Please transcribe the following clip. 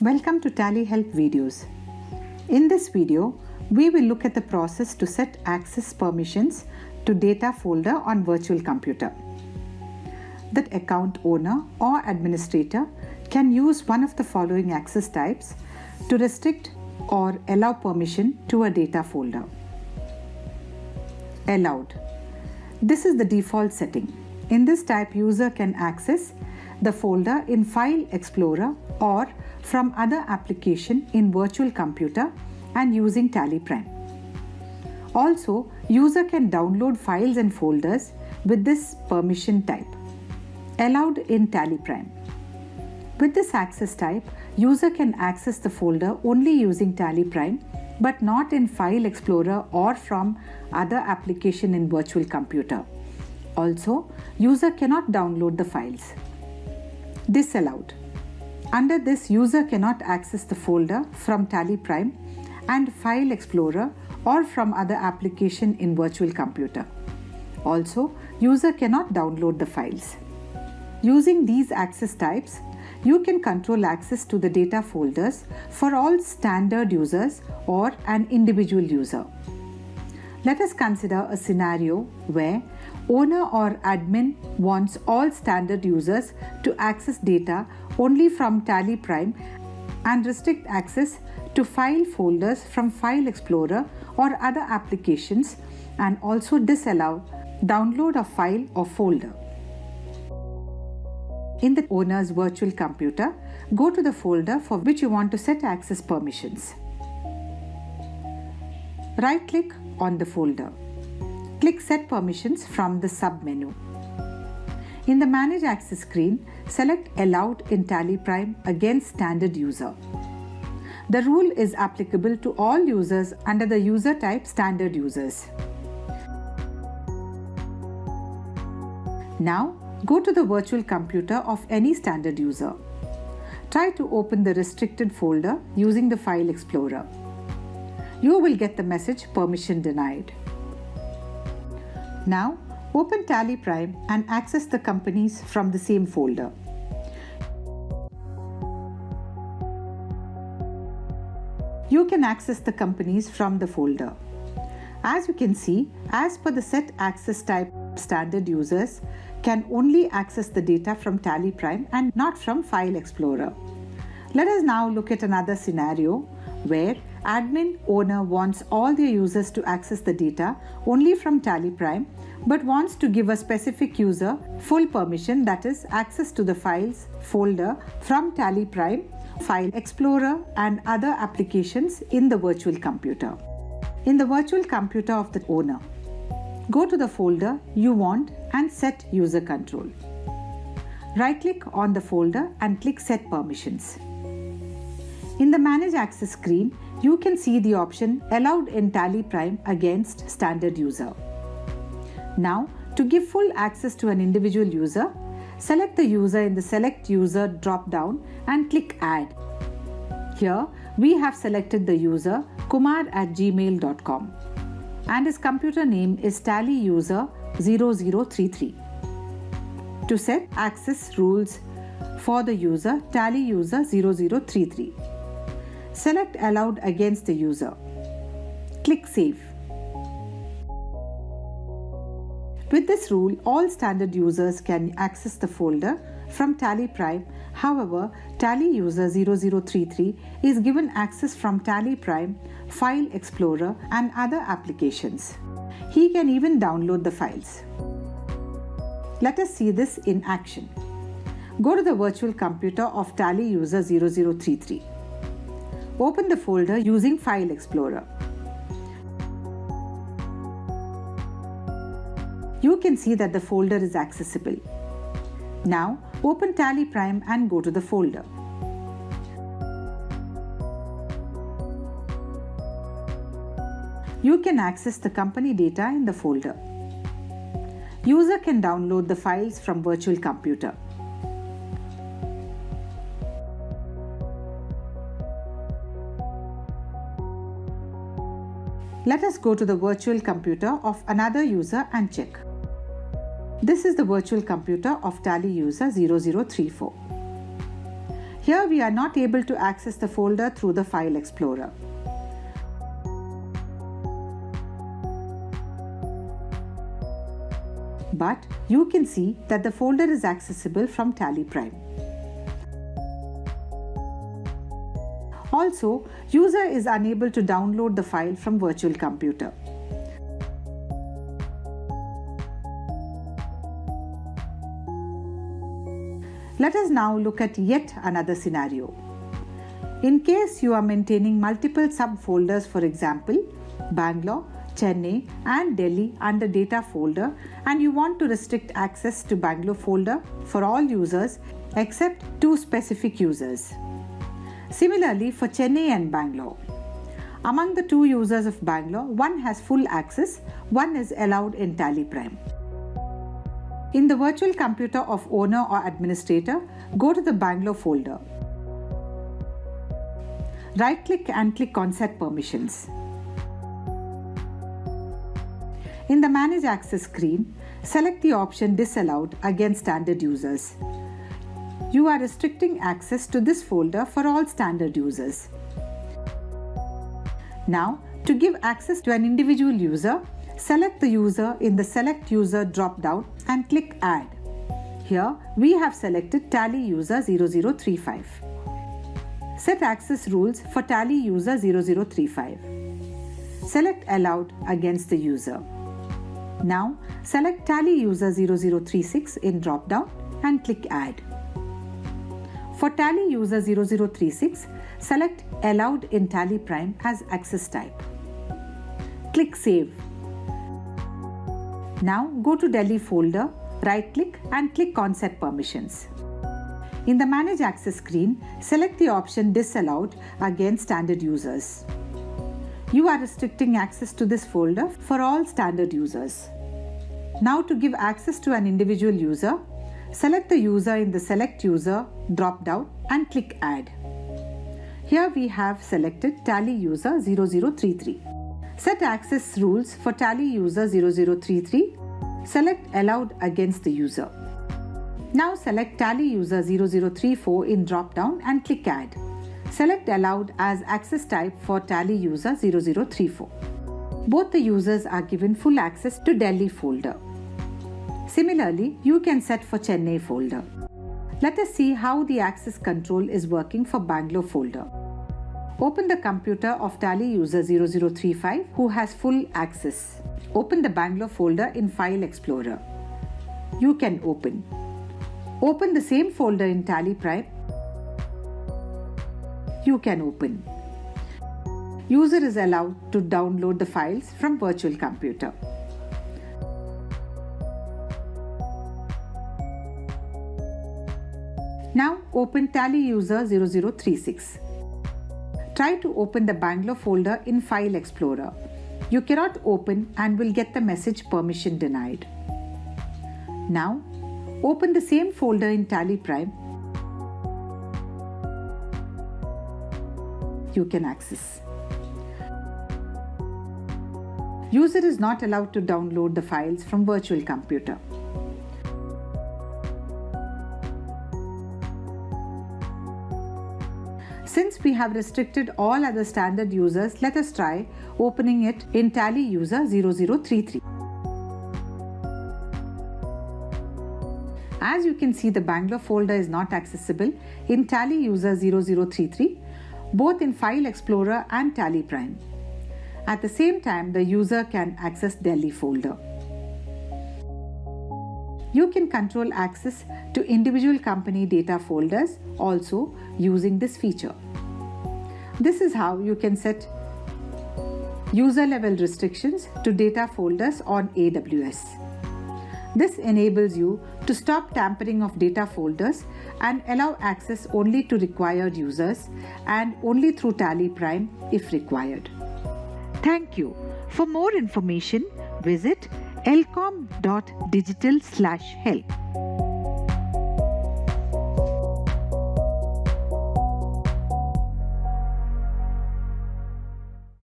Welcome to TallyHelp videos. In this video, we will look at the process to set access permissions to data folder on virtual computer. The account owner or administrator can use one of the following access types to restrict or allow permission to a data folder. Allowed. This is the default setting. In this type, user can access the folder in File Explorer or from other application in virtual computer and using TallyPrime. Also, user can download files and folders with this permission type. Allowed in TallyPrime. With this access type, user can access the folder only using TallyPrime but not in File Explorer or from other application in virtual computer. Also, user cannot download the files. Disallowed. Under this, user cannot access the folder from TallyPrime and File Explorer or from other application in virtual computer. Also, user cannot download the files. Using these access types, you can control access to the data folders for all standard users or an individual user. Let us consider a scenario where owner or admin wants all standard users to access data only from TallyPrime and restrict access to file folders from File Explorer or other applications, and also disallow download of file or folder. In the owner's virtual computer, go to the folder for which you want to set access permissions. Right-click on the folder. Click Set Permissions from the sub-menu. In the Manage Access screen, select Allowed in TallyPrime against Standard User. The rule is applicable to all users under the user type Standard Users. Now, go to the virtual computer of any standard user. Try to open the restricted folder using the File Explorer. You will get the message Permission Denied. Now, open TallyPrime and access the companies from the same folder. You can access the companies from the folder. As you can see, as per the set access type, standard users can only access the data from TallyPrime and not from File Explorer. Let us now look at another scenario where admin owner wants all their users to access the data only from TallyPrime but wants to give a specific user full permission, that is access to the files folder from TallyPrime, File Explorer and other applications in the virtual computer. In the virtual computer of the owner, go to the folder you want and set user control. Right-click on the folder and click Set Permissions. In the Manage Access screen, you can see the option Allowed in TallyPrime against Standard User. Now, to give full access to an individual user, select the user in the Select User drop-down and click Add. Here, we have selected the user kumar@gmail.com. and his computer name is TallyUser0033. To set access rules for the user TallyUser0033, select Allowed against the user. Click Save. With this rule, all standard users can access the folder from TallyPrime. However, TallyUser0033 is given access from TallyPrime, File Explorer and other applications. He can even download the files. Let us see this in action. Go to the virtual computer of TallyUser0033. Open the folder using File Explorer. You can see that the folder is accessible. Now, open TallyPrime and go to the folder. You can access the company data in the folder. User can download the files from virtual computer. Let us go to the virtual computer of another user and check. This is the virtual computer of TallyUser0034. Here we are not able to access the folder through the File Explorer. But you can see that the folder is accessible from TallyPrime. Also, user is unable to download the file from virtual computer. Let us now look at yet another scenario. In case you are maintaining multiple subfolders, for example, Bangalore, Chennai and Delhi under data folder, and you want to restrict access to Bangalore folder for all users except two specific users. Similarly for Chennai and Bangalore. Among the two users of Bangalore, one has full access, one is allowed in TallyPrime. In the virtual computer of owner or administrator, go to the Bangalore folder. Right-click and click on Set Permissions. In the Manage Access screen, select the option Disallowed against standard users. You are restricting access to this folder for all standard users. Now, to give access to an individual user, select the user in the Select User drop-down and click Add. Here, we have selected Tally User 0035. Set access rules for Tally User 0035. Select Allowed against the user. Now, select Tally User 0036 in drop-down and click Add. For Tally User 0036, select Allowed in TallyPrime as access type. Click Save. Now go to Delhi folder, right-click and click on Set Permissions. In the Manage Access screen, select the option Disallowed against standard users. You are restricting access to this folder for all standard users. Now to give access to an individual user, select the user in the Select User drop-down and click Add. Here we have selected Tally User 0033. Set access rules for Tally User 0033. Select Allowed against the user. Now select Tally User 0034 in drop-down and click Add. Select Allowed as access type for Tally User 0034. Both the users are given full access to Delhi folder. Similarly, you can set for Chennai folder. Let us see how the access control is working for Bangalore folder. Open the computer of Tally User 0035 who has full access. Open the Bangalore folder in File Explorer. You can open. Open the same folder in TallyPrime. You can open. User is allowed to download the files from virtual computer. Now open Tally User 0036. Try to open the Bangalore folder in File Explorer. You cannot open and will get the message Permission Denied. Now open the same folder in TallyPrime. You can access. User is not allowed to download the files from virtual computer. Since we have restricted all other standard users, let us try opening it in Tally User 0033. As you can see, the Bangalore folder is not accessible in Tally User 0033, both in File Explorer and TallyPrime. At the same time, the user can access Delhi folder. You can control access to individual company data folders also using this feature. This is how you can set user level restrictions to data folders on AWS. This enables you to stop tampering of data folders and allow access only to required users and only through TallyPrime if required. Thank you. For more information, visit elcom.digital/help.